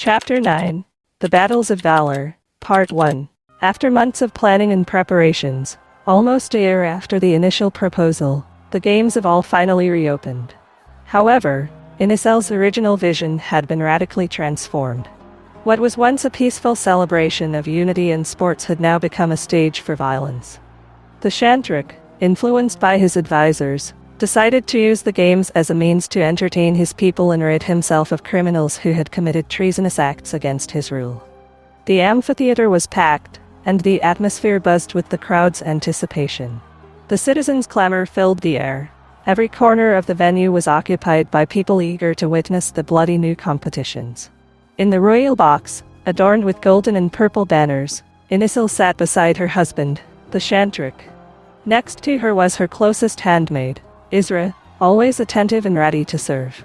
Chapter 9. The Battles of Valor, Part 1. After months of planning and preparations, almost a year after the initial proposal, the games have all finally reopened. However, Inísel's original vision had been radically transformed. What was once a peaceful celebration of unity and sports had now become a stage for violence. The Shántruk, influenced by his advisors, decided to use the games as a means to entertain his people and rid himself of criminals who had committed treasonous acts against his rule. The amphitheater was packed, and the atmosphere buzzed with the crowd's anticipation. The citizens' clamor filled the air. Every corner of the venue was occupied by people eager to witness the bloody new competitions. In the royal box, adorned with golden and purple banners, Inísel sat beside her husband, the Shántruk. Next to her was her closest handmaid, Isra, always attentive and ready to serve.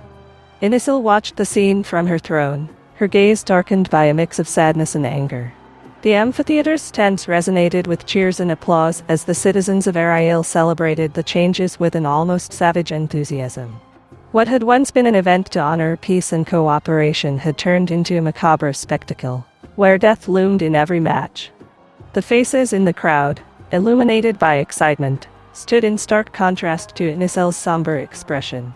Inísel watched the scene from her throne, her gaze darkened by a mix of sadness and anger. The amphitheater's stands resonated with cheers and applause as the citizens of Erial celebrated the changes with an almost savage enthusiasm. What had once been an event to honor peace and cooperation had turned into a macabre spectacle, where death loomed in every match. The faces in the crowd, illuminated by excitement, stood in stark contrast to Inísel's somber expression.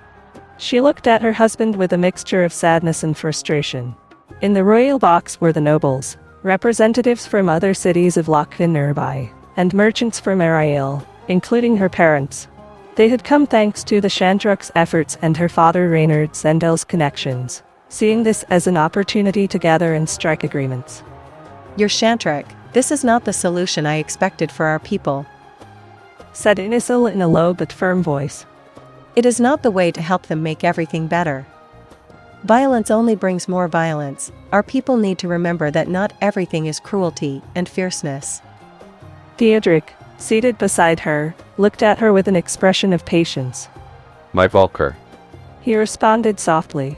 She looked at her husband with a mixture of sadness and frustration. In the royal box were the nobles, representatives from other cities of Lochvin nearby, and merchants from Erial, including her parents. They had come thanks to the Shántruk's efforts and her father Reynard Zendel's connections, seeing this as an opportunity to gather and strike agreements. Your Shántruk, this is not the solution I expected for our people, said Inísel in a low but firm voice. It is not the way to help them make everything better. Violence only brings more violence. Our people need to remember that not everything is cruelty and fierceness. Theodric, seated beside her, looked at her with an expression of patience. My Volker, he responded softly.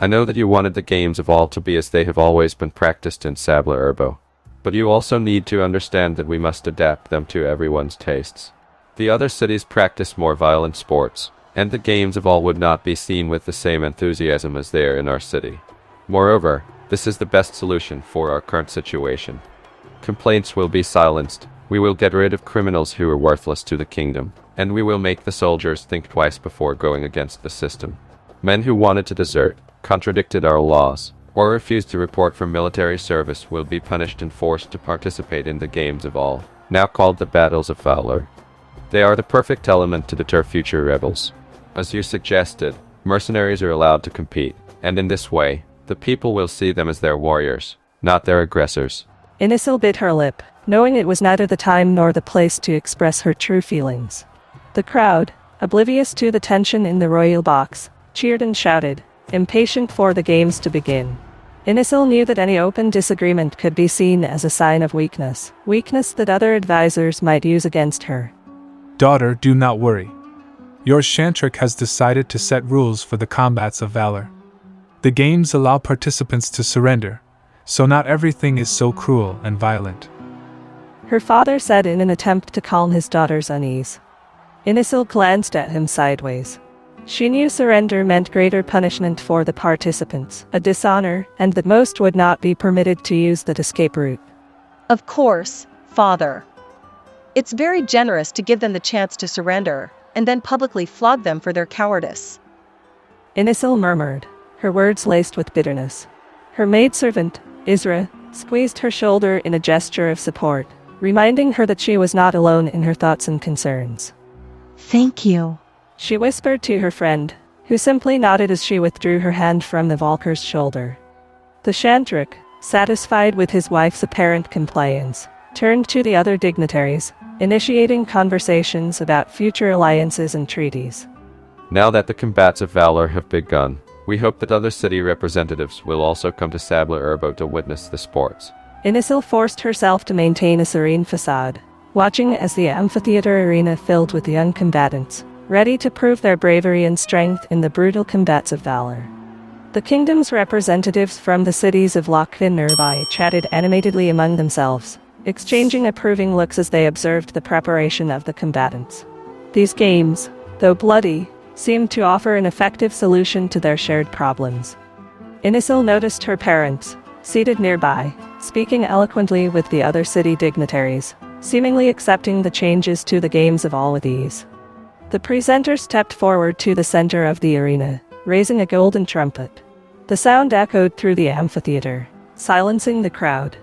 I know that you wanted the games of all to be as they have always been practiced in Sabla Urbo. But you also need to understand that we must adapt them to everyone's tastes. The other cities practice more violent sports, and the games of all would not be seen with the same enthusiasm as they are in our city. Moreover, this is the best solution for our current situation. Complaints will be silenced, we will get rid of criminals who are worthless to the kingdom, and we will make the soldiers think twice before going against the system. Men who wanted to desert, contradicted our laws, or refused to report for military service will be punished and forced to participate in the games of all, now called the Battles of Valor. They are the perfect element to deter future rebels. As you suggested, mercenaries are allowed to compete, and in this way, the people will see them as their warriors, not their aggressors. Inísel bit her lip, knowing it was neither the time nor the place to express her true feelings. The crowd, oblivious to the tension in the royal box, cheered and shouted, impatient for the games to begin. Inísel knew that any open disagreement could be seen as a sign of weakness that other advisors might use against her. Daughter, do not worry. Your Shántruk has decided to set rules for the combats of valor. The games allow participants to surrender, so not everything is so cruel and violent, her father said in an attempt to calm his daughter's unease. Inísel glanced at him sideways. She knew surrender meant greater punishment for the participants, a dishonor, and that most would not be permitted to use that escape route. Of course, father. It's very generous to give them the chance to surrender, and then publicly flog them for their cowardice. Inísel murmured, her words laced with bitterness. Her maidservant, Isra, squeezed her shoulder in a gesture of support, reminding her that she was not alone in her thoughts and concerns. Thank you, she whispered to her friend, who simply nodded as she withdrew her hand from the Valkyr's shoulder. The Shántruk, satisfied with his wife's apparent compliance, turned to the other dignitaries, initiating conversations about future alliances and treaties. Now that the combats of valor have begun, we hope that other city representatives will also come to Sabla Urbo to witness the sports. Inísel forced herself to maintain a serene facade, watching as the amphitheater arena filled with young combatants, ready to prove their bravery and strength in the brutal combats of valor. The kingdom's representatives from the cities of Lochvin nearby chatted animatedly among themselves, exchanging approving looks as they observed the preparation of the combatants. These games, though bloody, seemed to offer an effective solution to their shared problems. Inísel noticed her parents, seated nearby, speaking eloquently with the other city dignitaries, seemingly accepting the changes to the games of all with ease. The presenter stepped forward to the center of the arena, raising a golden trumpet. The sound echoed through the amphitheater, silencing the crowd.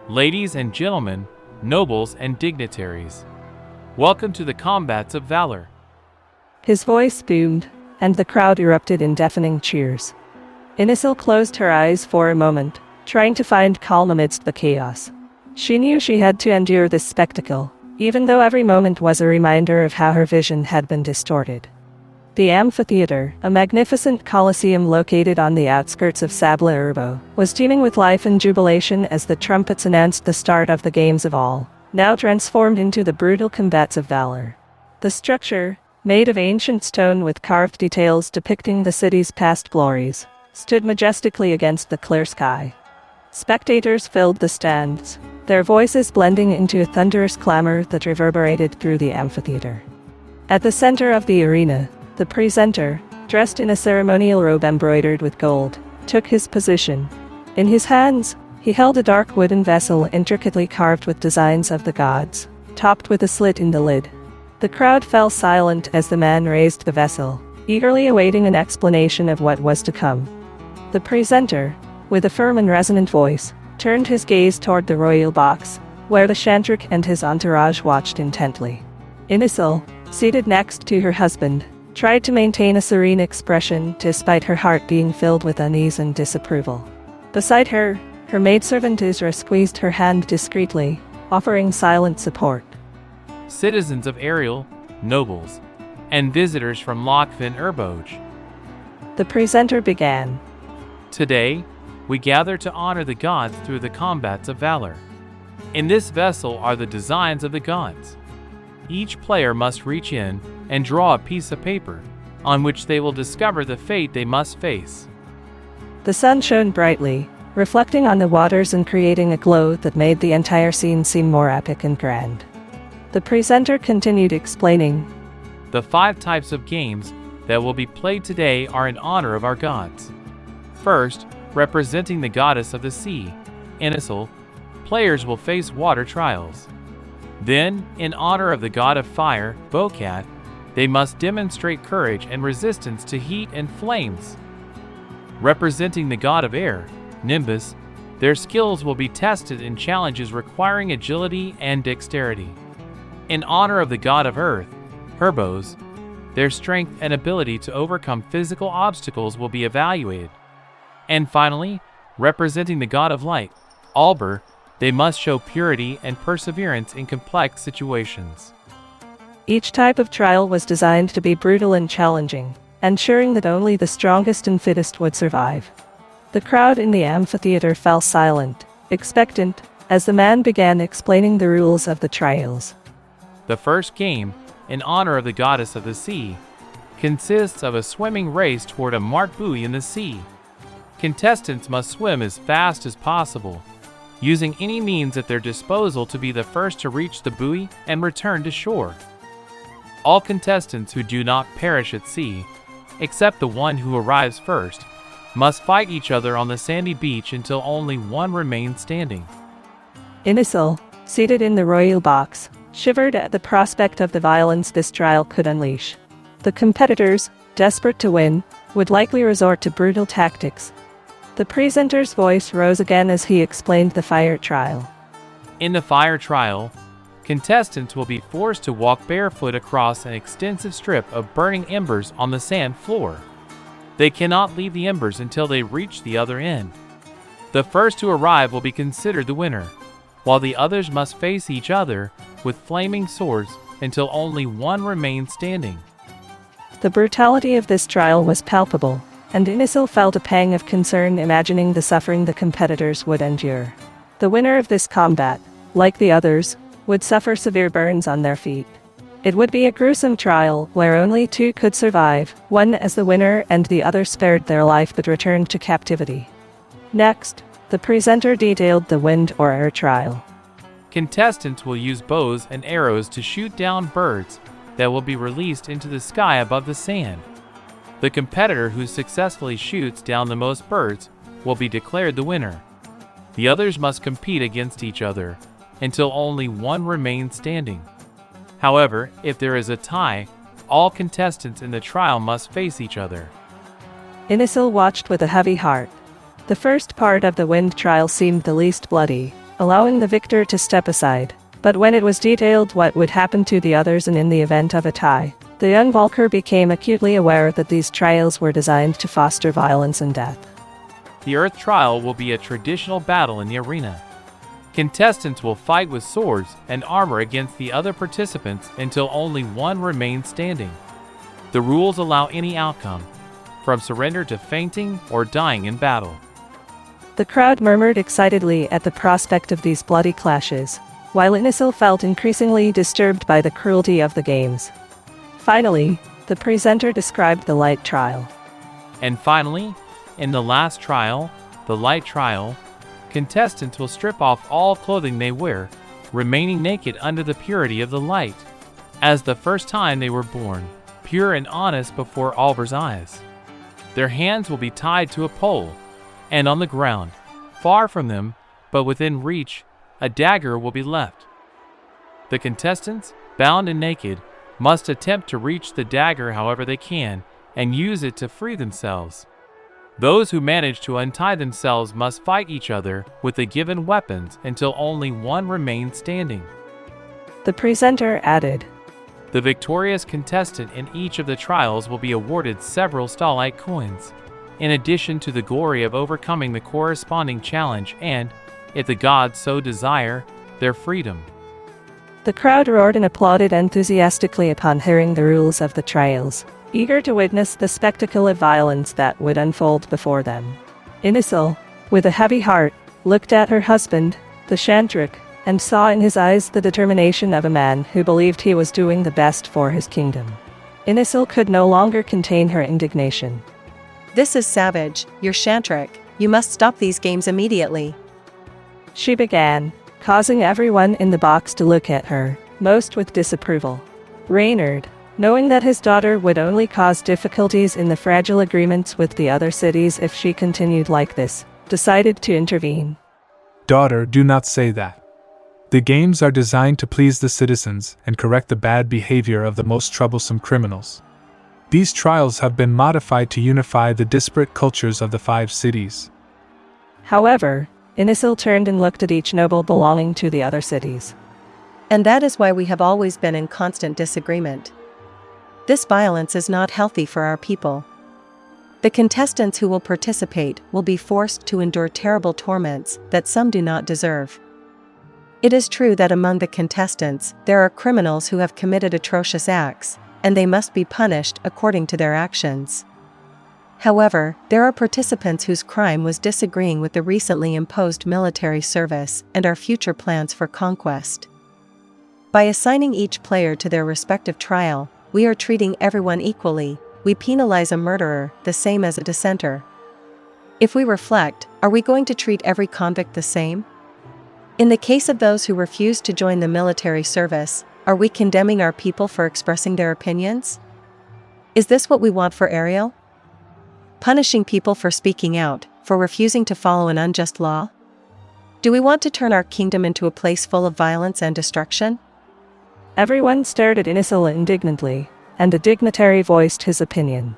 Ladies and gentlemen, nobles and dignitaries, welcome to the combats of valor. His voice boomed, and the crowd erupted in deafening cheers. Inísel closed her eyes for a moment, trying to find calm amidst the chaos. She knew she had to endure this spectacle, even though every moment was a reminder of how her vision had been distorted. The amphitheater, a magnificent coliseum located on the outskirts of Sable Urbo, was teeming with life and jubilation as the trumpets announced the start of the Games of All, now transformed into the brutal combats of valor. The structure, made of ancient stone with carved details depicting the city's past glories, stood majestically against the clear sky. Spectators filled the stands, their voices blending into a thunderous clamor that reverberated through the amphitheater. At the center of the arena, the presenter, dressed in a ceremonial robe embroidered with gold, took his position. In his hands, he held a dark wooden vessel intricately carved with designs of the gods, topped with a slit in the lid. The crowd fell silent as the man raised the vessel, eagerly awaiting an explanation of what was to come. The presenter, with a firm and resonant voice, turned his gaze toward the royal box, where the Shántruk and his entourage watched intently. Inísel, seated next to her husband, tried to maintain a serene expression despite her heart being filled with unease and disapproval. Beside her, her maidservant Isra squeezed her hand discreetly, offering silent support. Citizens of Erial, nobles, and visitors from Lochfin Urboj. The presenter began. Today, we gather to honor the gods through the combats of valor. In this vessel are the designs of the gods. Each player must reach in and draw a piece of paper, on which they will discover the fate they must face. The sun shone brightly, reflecting on the waters and creating a glow that made the entire scene seem more epic and grand. The presenter continued explaining. The 5 types of games that will be played today are in honor of our gods. First, representing the goddess of the sea, Inísel, players will face water trials. Then, in honor of the god of fire, Bocat, they must demonstrate courage and resistance to heat and flames. Representing the god of air, Nimbus, their skills will be tested in challenges requiring agility and dexterity. In honor of the god of earth, Herbos, their strength and ability to overcome physical obstacles will be evaluated. And finally, representing the god of light, Albur, they must show purity and perseverance in complex situations. Each type of trial was designed to be brutal and challenging, ensuring that only the strongest and fittest would survive. The crowd in the amphitheater fell silent, expectant, as the man began explaining the rules of the trials. The first game, in honor of the goddess of the sea, consists of a swimming race toward a marked buoy in the sea. Contestants must swim as fast as possible, using any means at their disposal to be the first to reach the buoy and return to shore. All contestants who do not perish at sea, except the one who arrives first, must fight each other on the sandy beach until only one remains standing. Inísel, seated in the royal box, shivered at the prospect of the violence this trial could unleash. The competitors, desperate to win, would likely resort to brutal tactics. The presenter's voice rose again as he explained the fire trial. In the fire trial, contestants will be forced to walk barefoot across an extensive strip of burning embers on the sand floor. They cannot leave the embers until they reach the other end. The first to arrive will be considered the winner, while the others must face each other with flaming swords until only one remains standing. The brutality of this trial was palpable, and Inísel felt a pang of concern imagining the suffering the competitors would endure. The winner of this combat, like the others, would suffer severe burns on their feet. It would be a gruesome trial where only 2 could survive, one as the winner and the other spared their life but returned to captivity. Next, the presenter detailed the wind or air trial. Contestants will use bows and arrows to shoot down birds that will be released into the sky above the sand. The competitor who successfully shoots down the most birds will be declared the winner. The others must compete against each other until only one remains standing. However, if there is a tie, all contestants in the trial must face each other. Inísel watched with a heavy heart. The first part of the wind trial seemed the least bloody, allowing the victor to step aside. But when it was detailed what would happen to the others and in the event of a tie, the young Valkyr became acutely aware that these trials were designed to foster violence and death. The Earth trial will be a traditional battle in the arena. Contestants will fight with swords and armor against the other participants until only one remains standing. The rules allow any outcome, from surrender to fainting or dying in battle. The crowd murmured excitedly at the prospect of these bloody clashes, while Inísel felt increasingly disturbed by the cruelty of the games. Finally, the presenter described the light trial. And finally, in the last trial, the light trial, contestants will strip off all clothing they wear, remaining naked under the purity of the light, as the first time they were born, pure and honest before Alvar's eyes. Their hands will be tied to a pole, and on the ground, far from them, but within reach, a dagger will be left. The contestants, bound and naked, must attempt to reach the dagger however they can, and use it to free themselves. Those who manage to untie themselves must fight each other with the given weapons until only one remains standing. The presenter added, The victorious contestant in each of the trials will be awarded several stallite coins, in addition to the glory of overcoming the corresponding challenge and, if the gods so desire, their freedom. The crowd roared and applauded enthusiastically upon hearing the rules of the trials, eager to witness the spectacle of violence that would unfold before them. Inísel, with a heavy heart, looked at her husband, the Shántruk, and saw in his eyes the determination of a man who believed he was doing the best for his kingdom. Inísel could no longer contain her indignation. This is savage, your Shántruk. You must stop these games immediately. She began, causing everyone in the box to look at her, most with disapproval. Reynard, knowing that his daughter would only cause difficulties in the fragile agreements with the other cities if she continued like this, decided to intervene. Daughter, do not say that. The games are designed to please the citizens and correct the bad behavior of the most troublesome criminals. These trials have been modified to unify the disparate cultures of the 5 cities. However, Inísel turned and looked at each noble belonging to the other cities. And that is why we have always been in constant disagreement. This violence is not healthy for our people. The contestants who will participate will be forced to endure terrible torments that some do not deserve. It is true that among the contestants there are criminals who have committed atrocious acts, and they must be punished according to their actions. However, there are participants whose crime was disagreeing with the recently imposed military service and our future plans for conquest. By assigning each player to their respective trial, we are treating everyone equally. We penalize a murderer the same as a dissenter. If we reflect, are we going to treat every convict the same? In the case of those who refuse to join the military service, are we condemning our people for expressing their opinions? Is this what we want for Erial? Punishing people for speaking out, for refusing to follow an unjust law? Do we want to turn our kingdom into a place full of violence and destruction? Everyone stared at Inísel indignantly, and a dignitary voiced his opinion.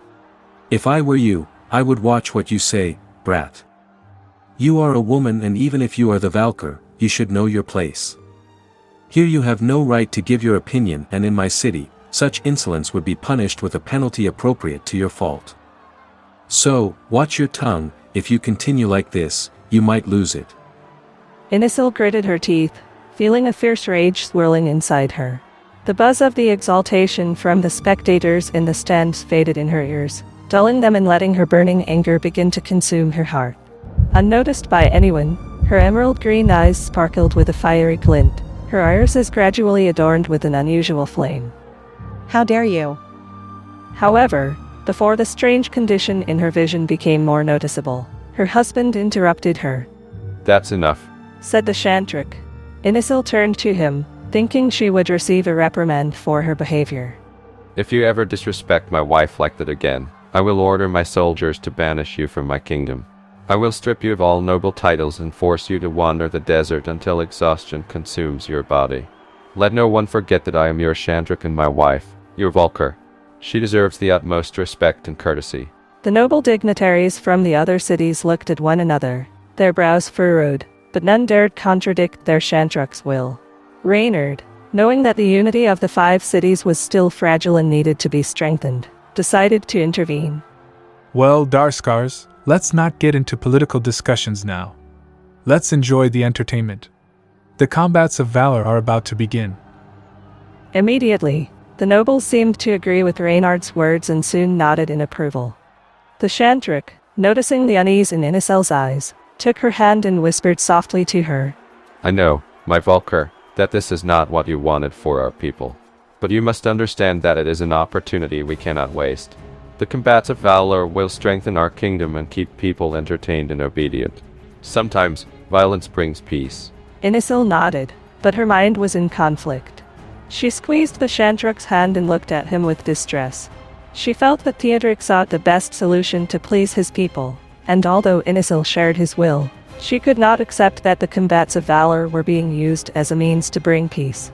If I were you, I would watch what you say, brat. You are a woman, and even if you are the Valkyr, you should know your place. Here you have no right to give your opinion, and in my city, such insolence would be punished with a penalty appropriate to your fault. So, watch your tongue. If you continue like this, you might lose it. Inísel gritted her teeth, feeling a fierce rage swirling inside her. The buzz of the exaltation from the spectators in the stands faded in her ears, dulling them and letting her burning anger begin to consume her heart. Unnoticed by anyone, her emerald green eyes sparkled with a fiery glint, her irises gradually adorned with an unusual flame. How dare you? However, before the strange condition in her vision became more noticeable, her husband interrupted her. That's enough, Said the Shántruk. Inísel turned to him, thinking she would receive a reprimand for her behavior. If you ever disrespect my wife like that again, I will order my soldiers to banish you from my kingdom. I will strip you of all noble titles and force you to wander the desert until exhaustion consumes your body. Let no one forget that I am your Shántruk and my wife, your Valkyr. She deserves the utmost respect and courtesy." The noble dignitaries from the other cities looked at one another, their brows furrowed, but none dared contradict their Shántruk's will. Reynard, knowing that the unity of the 5 cities was still fragile and needed to be strengthened, decided to intervene. Well, Darskars, let's not get into political discussions now. Let's enjoy the entertainment. The combats of valor are about to begin. Immediately, the nobles seemed to agree with Reynard's words and soon nodded in approval. The Shántruk, noticing the unease in Inísel's eyes, took her hand and whispered softly to her. "I know, my Valkyr, that this is not what you wanted for our people. But you must understand that it is an opportunity we cannot waste. The combats of valor will strengthen our kingdom and keep people entertained and obedient. Sometimes, violence brings peace." Inísel nodded, but her mind was in conflict. She squeezed the Shántruk's hand and looked at him with distress. She felt that Theodoric sought the best solution to please his people, and although Inísel shared his will, she could not accept that the combats of valor were being used as a means to bring peace.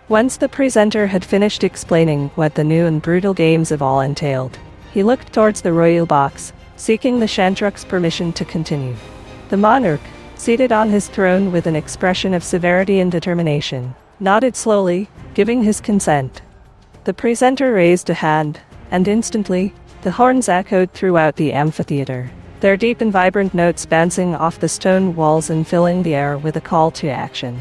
Once the presenter had finished explaining what the new and brutal games of all entailed, he looked towards the royal box, seeking the Shántruk's permission to continue. The monarch, seated on his throne with an expression of severity and determination, nodded slowly, giving his consent. The presenter raised a hand, and instantly, the horns echoed throughout the amphitheater, their deep and vibrant notes bouncing off the stone walls and filling the air with a call to action.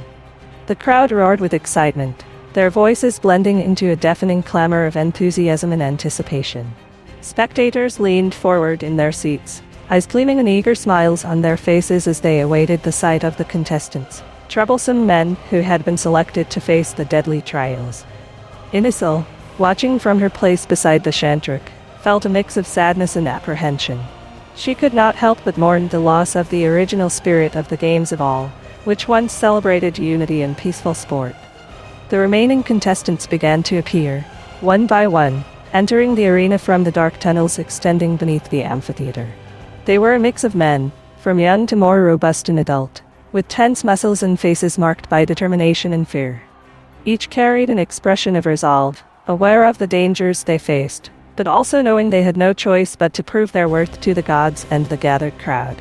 The crowd roared with excitement, their voices blending into a deafening clamor of enthusiasm and anticipation. Spectators leaned forward in their seats, eyes gleaming and eager smiles on their faces as they awaited the sight of the contestants, troublesome men who had been selected to face the deadly trials. Inísel, watching from her place beside the Shántruk, felt a mix of sadness and apprehension. She could not help but mourn the loss of the original spirit of the games of all, which once celebrated unity and peaceful sport. The remaining contestants began to appear, one by one, entering the arena from the dark tunnels extending beneath the amphitheater. They were a mix of men, from young to more robust and adult, with tense muscles and faces marked by determination and fear. Each carried an expression of resolve, aware of the dangers they faced, but also knowing they had no choice but to prove their worth to the gods and the gathered crowd.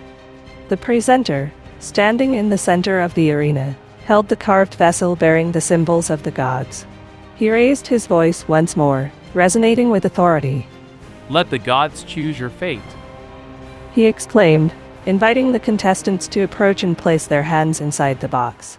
The presenter, standing in the center of the arena, held the carved vessel bearing the symbols of the gods. He raised his voice once more, resonating with authority. "Let the gods choose your fate." He exclaimed, inviting the contestants to approach and place their hands inside the box.